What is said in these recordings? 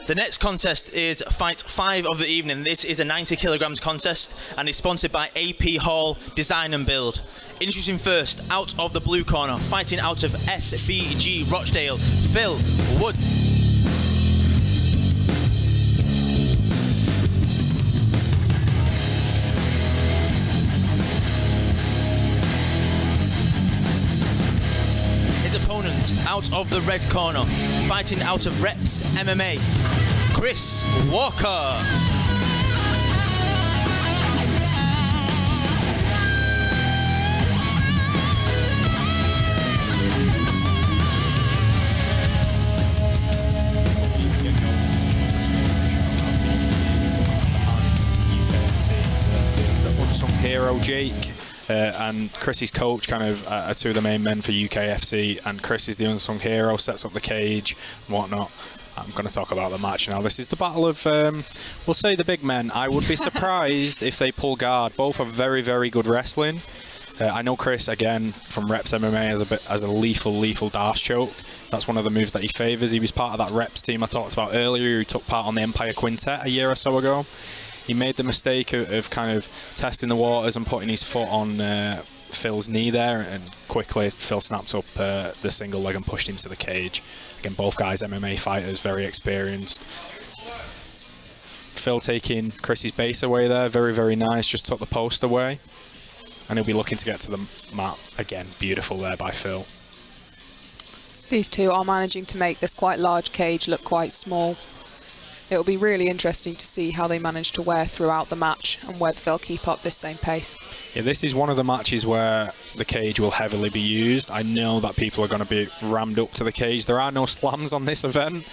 The next contest is fight 5 of the evening. This is a 90 kilograms contest and is sponsored by AP Hall Design and Build. Introducing first, out of the blue corner, fighting out of SBG Rochdale, Phil Wood. His opponent, out of the red corner, fighting out of Reps MMA, Chris Walker. The unsung hero, Jake. And Chris's coach kind of are two of the main men for UKFC, and Chris is the unsung hero, sets up the cage and whatnot. I'm going to talk about the match now. This is the battle of, we'll say the big men. I would be surprised if they pull guard. Both are very, very good wrestling. I know Chris, again, from Reps MMA as a lethal darce choke. That's one of the moves that he favours. He was part of that Reps team I talked about earlier, who took part on the Empire Quintet a year or so ago. He made the mistake of kind of testing the waters and putting his foot on Phil's knee there, and quickly Phil snapped up the single leg and pushed him to the cage. Again, both guys MMA fighters, very experienced. Phil taking Chris's base away there, very, very nice, just took the post away. And he'll be looking to get to the mat. Again, beautiful there by Phil. These two are managing to make this quite large cage look quite small. It'll be really interesting to see how they manage to wear throughout the match and whether they'll keep up this same pace. Yeah, this is one of the matches where the cage will heavily be used. I know that people are going to be rammed up to the cage. There are no slams on this event.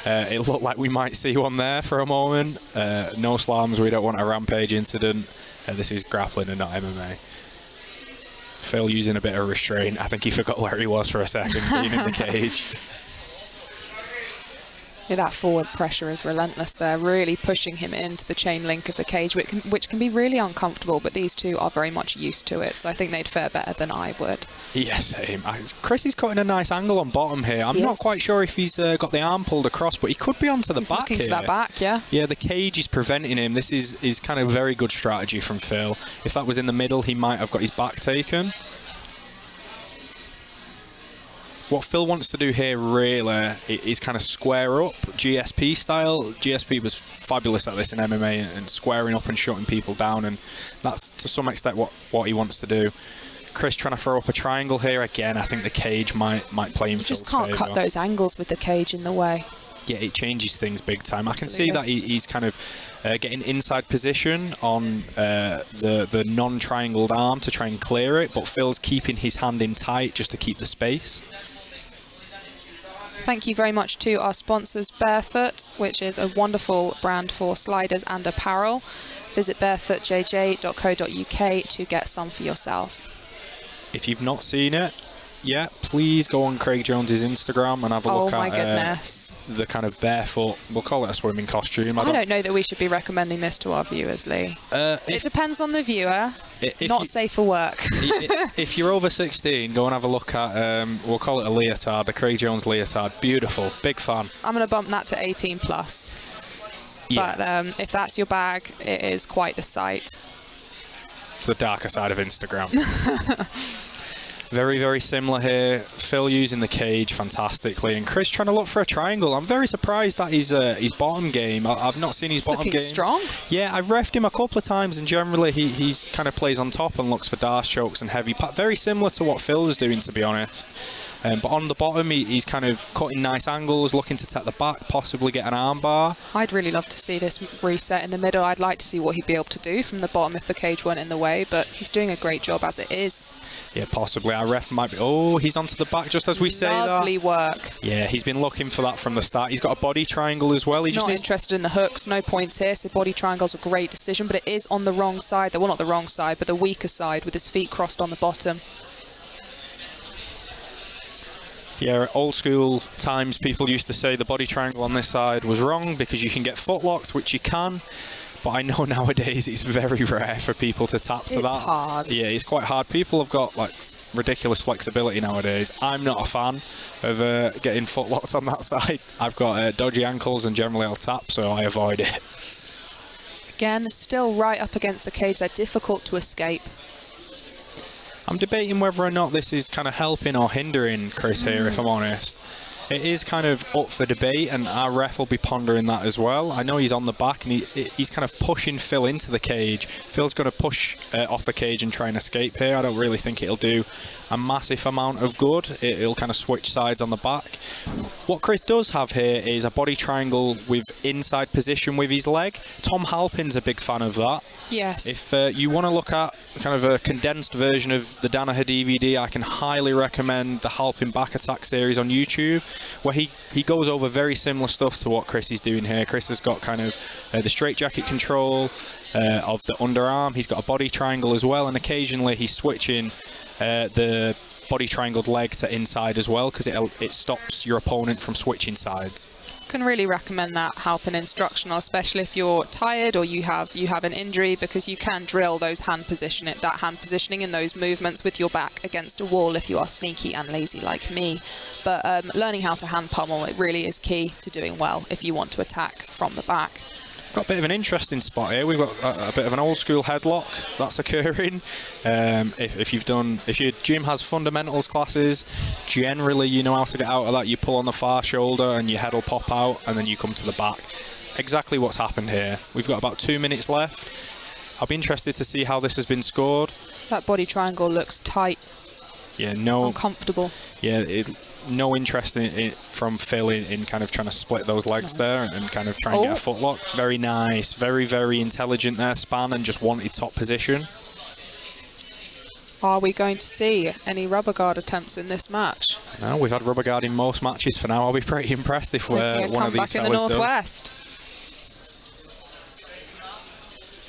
It looked like we might see one there for a moment. No slams, we don't want a rampage incident. This is grappling and not MMA. Phil using a bit of restraint. I think he forgot where he was for a second, being in the cage. Yeah, that forward pressure is relentless there, really pushing him into the chain link of the cage, which can be really uncomfortable, but these two are very much used to it, so I think they'd fare better than I would. Yes, same. Chris is cutting a nice angle on bottom here. I'm not quite sure if he's got the arm pulled across, but he could be onto the back looking here. For that back, yeah. Yeah, the cage is preventing him. This is kind of very good strategy from Phil. If that was in the middle, he might have got his back taken. What Phil wants to do here really is kind of square up GSP style. GSP was fabulous at this in MMA and squaring up and shutting people down, and that's to some extent what he wants to do. Chris trying to throw up a triangle here. Again, I think the cage might play in Phil's favour. You just can't cut those angles with the cage in the way. Yeah, it changes things big time. I can see that he's kind of getting inside position on the non-triangled arm to try and clear it, but Phil's keeping his hand in tight just to keep the space. Thank you very much to our sponsors, Barefoot, which is a wonderful brand for sliders and apparel. Visit barefootjj.co.uk to get some for yourself. If you've not seen it yet, please go on Craig Jones's Instagram and have a look at the kind of barefoot, we'll call it a swimming costume. I don't know that we should be recommending this to our viewers, Lee. It depends on the viewer. Not safe for work. If you're over 16, go and have a look at, we'll call it a leotard, the Craig Jones leotard. Beautiful. Big fan. I'm going to bump that to 18 plus. Yeah. But if that's your bag, it is quite the sight. It's the darker side of Instagram. Very, very similar here. Phil using the cage fantastically, and Chris trying to look for a triangle. I'm very surprised at his bottom game. I've not seen his bottom game. Strong. Yeah, I've refed him a couple of times, and generally he's kind of plays on top and looks for darce chokes and heavy pat. Very similar to what Phil is doing, to be honest. But on the bottom, he's kind of cutting nice angles, looking to take the back, possibly get an arm bar. I'd really love to see this reset in the middle. I'd like to see what he'd be able to do from the bottom if the cage weren't in the way, but he's doing a great job as it is. Yeah, possibly. Our ref might be... Oh, he's onto the back just as we say that. Lovely work. Yeah, he's been looking for that from the start. He's got a body triangle as well. He's not interested in the hooks. No points here, so body triangle's a great decision, but it is on the wrong side. Well, not the wrong side, but the weaker side with his feet crossed on the bottom. Yeah, old school times, people used to say the body triangle on this side was wrong because you can get foot locked, which you can. But I know nowadays it's very rare for people to tap to that. It's hard. Yeah, it's quite hard. People have got like ridiculous flexibility nowadays. I'm not a fan of getting footlocked on that side. I've got dodgy ankles and generally I'll tap, so I avoid it. Again, still right up against the cage. They're difficult to escape. I'm debating whether or not this is kind of helping or hindering Chris here, if I'm honest. It is kind of up for debate, and our ref will be pondering that as well. I know he's on the back, and he's kind of pushing Phil into the cage. Phil's going to push off the cage and try and escape here. I don't really think it'll do a massive amount of good. It'll kind of switch sides on the back. What Chris does have here is a body triangle with inside position with his leg. Tom Halpin's a big fan of that. Yes. If you want to look at kind of a condensed version of the Danaher DVD, I can highly recommend the Halpin Back Attack series on YouTube, where he goes over very similar stuff to what Chris is doing here. Chris has got kind of the straitjacket control of the underarm. He's got a body triangle as well, and occasionally he's switching the body triangled leg to inside as well, because it stops your opponent from switching sides. Can really recommend that Halpin instructional, especially if you're tired or you have an injury, because you can drill those hand positioning and those movements with your back against a wall if you are sneaky and lazy like me. But learning how to hand pummel, it really is key to doing well if you want to attack from the back. Got a bit of an interesting spot here. We've got a bit of an old school headlock that's occurring. If your gym has fundamentals classes, generally you know how to get out of that. You pull on the far shoulder and your head will pop out, and then you come to the back. Exactly what's happened here. We've got about 2 minutes left. I'll be interested to see how this has been scored. That body triangle looks tight. Yeah, no. Uncomfortable. Yeah, no interest from Phil in kind of trying to split those legs there and kind of try and get a footlock. Very nice, very, very intelligent there, span and just wanted top position. Are we going to see any rubber guard attempts in this match? No, we've had rubber guard in most matches for now. I'll be pretty impressed if one of these fellas in the Northwest.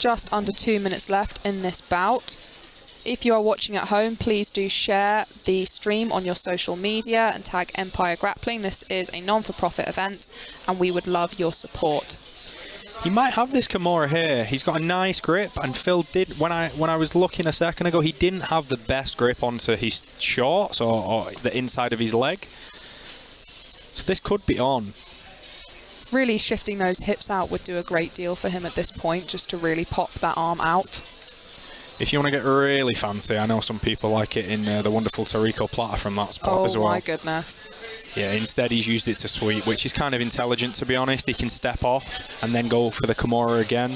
Just under 2 minutes left in this bout. If you are watching at home, please do share the stream on your social media and tag Empire Grappling. This is a non-for-profit event, and we would love your support. He might have this Kimura here. He's got a nice grip, and Phil did, when I was looking a second ago, he didn't have the best grip onto his shorts or the inside of his leg. So this could be on. Really shifting those hips out would do a great deal for him at this point, just to really pop that arm out. If you want to get really fancy, I know some people like it in the wonderful Tarico platter from that spot as well. Oh my goodness. Yeah, instead he's used it to sweep, which is kind of intelligent, to be honest. He can step off and then go for the Kimura again.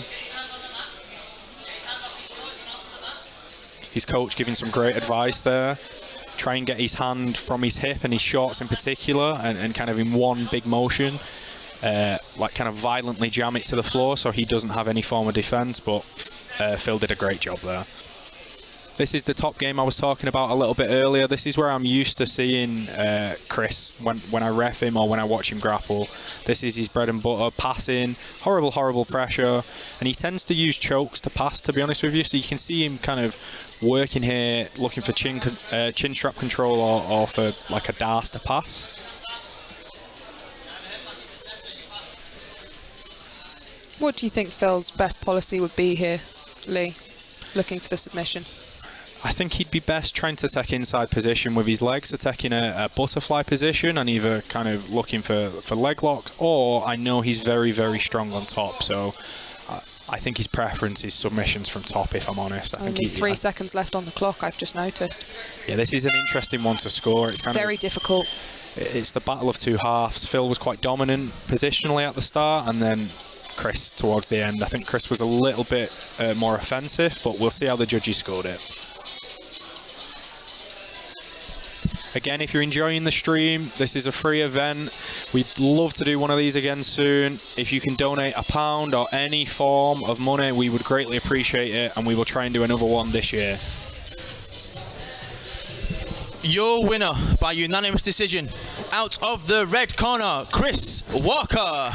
His coach giving some great advice there. Try and get his hand from his hip and his shorts in particular, and kind of in one big motion. Like kind of violently jam it to the floor so he doesn't have any form of defense, but Phil did a great job there. This is the top game I was talking about a little bit earlier. This is where I'm used to seeing Chris when I ref him or when I watch him grapple. This is his bread and butter, passing, horrible pressure, and he tends to use chokes to pass, to be honest with you, so you can see him kind of working here, looking for chin strap control or for like a dars to pass. What do you think Phil's best policy would be here, Lee, looking for the submission? I think he'd be best trying to take inside position with his legs, so taking a butterfly position and either kind of looking for leg locks, or I know he's very, very strong on top, so I think his preference is submissions from top, if I'm honest. Only 3 seconds left on the clock, I've just noticed. Yeah, this is an interesting one to score. It's kind very difficult. It's the battle of two halves. Phil was quite dominant positionally at the start, and then Chris towards the end. I think Chris was a little bit more offensive, but we'll see how the judges scored it. Again, if you're enjoying the stream, this is a free event. We'd love to do one of these again soon. If you can donate £1 or any form of money, we would greatly appreciate it, and we will try and do another one this year. Your winner by unanimous decision, out of the red corner, Chris Walker.